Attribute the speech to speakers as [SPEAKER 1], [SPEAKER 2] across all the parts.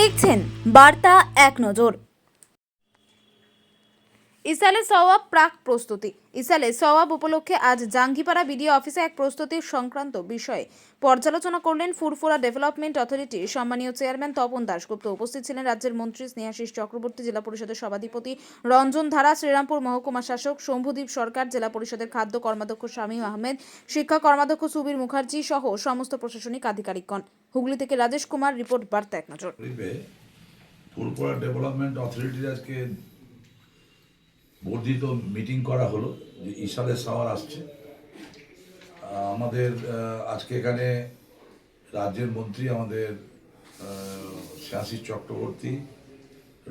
[SPEAKER 1] দেখছেন বার্তা এক নজর। ইসালে সওয়াব প্রাক প্রস্তুতি। ইসালে সওয়াব উপলক্ষে আজ জাঙ্গিপাড়া বিডিও অফিসে এক প্রস্তুতির সংক্রান্ত বিষয়ে পর্যালোচনা করলেন ফুরফুরা ডেভেলপমেন্ট অথরিটির সম্মানীয় চেয়ারম্যান তপন দাশগুপ্ত। উপস্থিত ছিলেন রাজ্যের মন্ত্রী স্নেহাশিস চক্রবর্তী, জেলা পরিষদের সভাধিপতি রঞ্জন ধারা, শ্রীরামপুর মহকুমা শাসক শম্ভুদীপ সরকার, জেলা পরিষদের খাদ্য কর্মাধ্যক্ষ শামীম আহমেদ, শিক্ষা কর্মাধ্যক্ষ সুবীর মুখার্জি সহ সমস্ত প্রশাসনিক আধিকারিকগণ। হুগলি থেকে রাজেশ কুমার রিপোর্ট, বার্তা এক নজর।
[SPEAKER 2] ফুরফুরা ডেভেলপমেন্ট অথরিটির আজকে বর্ধিত মিটিং করা হলো যে ইসালে সাওয়ার আসছে। আমাদের আজকে এখানে রাজ্যের মন্ত্রী আমাদের স্নেহাশিস চক্রবর্তী,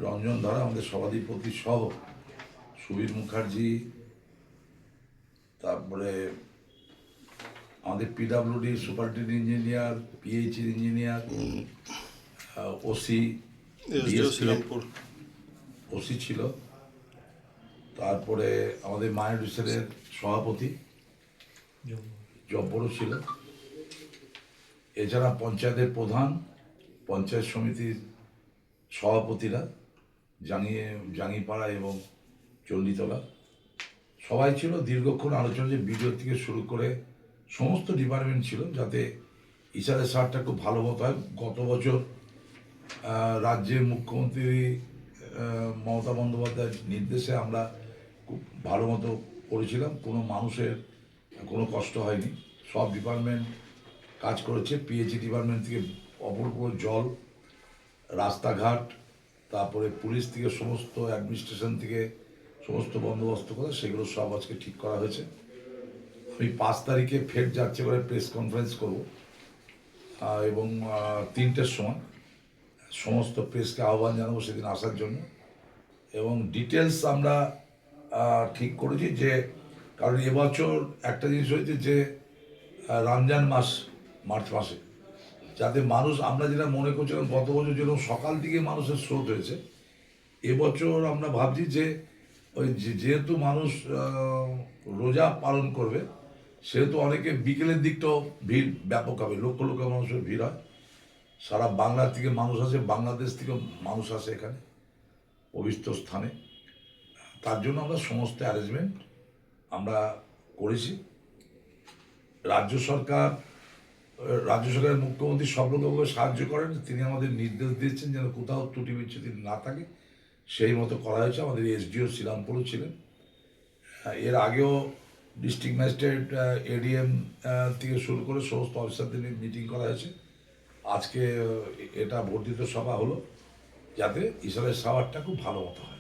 [SPEAKER 2] রঞ্জন ধারা, আমাদের সভাধিপতি সহ সুবীর মুখার্জি, তারপরে আমাদের PWD superintendent engineer, PHE engineer, OC OC ছিল, তারপরে আমাদের মাইনরিটিসের সভাপতি জব্বরও ছিল, এছাড়া পঞ্চায়েতের প্রধান, পঞ্চায়েত সমিতির সভাপতিরা জাঙ্গিপাড়া এবং চণ্ডীতলা সবাই ছিল। দীর্ঘক্ষণ আলোচনা, যে বিডিও থেকে শুরু করে সমস্ত ডিপার্টমেন্ট ছিল, যাতে ইসালে সারটা খুব ভালো মতো হয়। গত বছর রাজ্যের মুখ্যমন্ত্রী মমতা বন্দ্যোপাধ্যায়ের নির্দেশে আমরা খুব ভালো মতো করেছিলাম, কোনো মানুষের কোনো কষ্ট হয়নি, সব ডিপার্টমেন্ট কাজ করেছে। পিএইচই ডিপার্টমেন্ট থেকে অপূর্ব জল, রাস্তাঘাট, তারপরে পুলিশ থেকে সমস্ত অ্যাডমিনিস্ট্রেশন থেকে সমস্ত বন্দোবস্ত করে সেগুলো সব আজকে ঠিক করা হয়েছে। আমি 5 তারিখে ফের যাচ্ছে করে প্রেস কনফারেন্স করব এবং 3টের সময় সমস্ত প্রেসকে আহ্বান জানাবো সেদিন আসার জন্য। এবং ডিটেলস আমরা ঠিক করেছি, যে কারণ এবছর একটা জিনিস হয়েছে যে রমজান মাস, মার্চ মাসে, যাতে মানুষ, আমরা যেটা মনে করছিলাম গত বছর যেরকম সকাল দিকে মানুষের স্রোত হয়েছে, এবছর আমরা ভাবছি যে ওই যেহেতু মানুষ রোজা পালন করবে, সেহেতু অনেকে বিকেলের দিকটাও ভিড় ব্যাপক হবে, লক্ষ লক্ষ মানুষের ভিড় হয়। সারা বাংলা থেকে মানুষ আসে, বাংলাদেশ থেকেও মানুষ আসে এখানে পবিত্র স্থানে। তার জন্য আমরা সমস্ত অ্যারেঞ্জমেন্ট আমরা করেছি। রাজ্য সরকারের মুখ্যমন্ত্রী সব রকমভাবে সাহায্য করেন। তিনি আমাদের নির্দেশ দিয়েছেন যেন কোথাও ত্রুটি বিচ্ছুতি না থাকে, সেই মতো করা হয়েছে। আমাদের এসডিও শ্রীরামপুরও ছিলেন, এর আগেও ডিস্ট্রিক্ট ম্যাজিস্ট্রেট, এডিএম থেকে শুরু করে সমস্ত অফিসারদের নিয়ে মিটিং করা হয়েছে। আজকে এটা বর্ধিত সভা হলো যাতে ইসালে সাওয়ারটা খুব ভালো মতো হয়।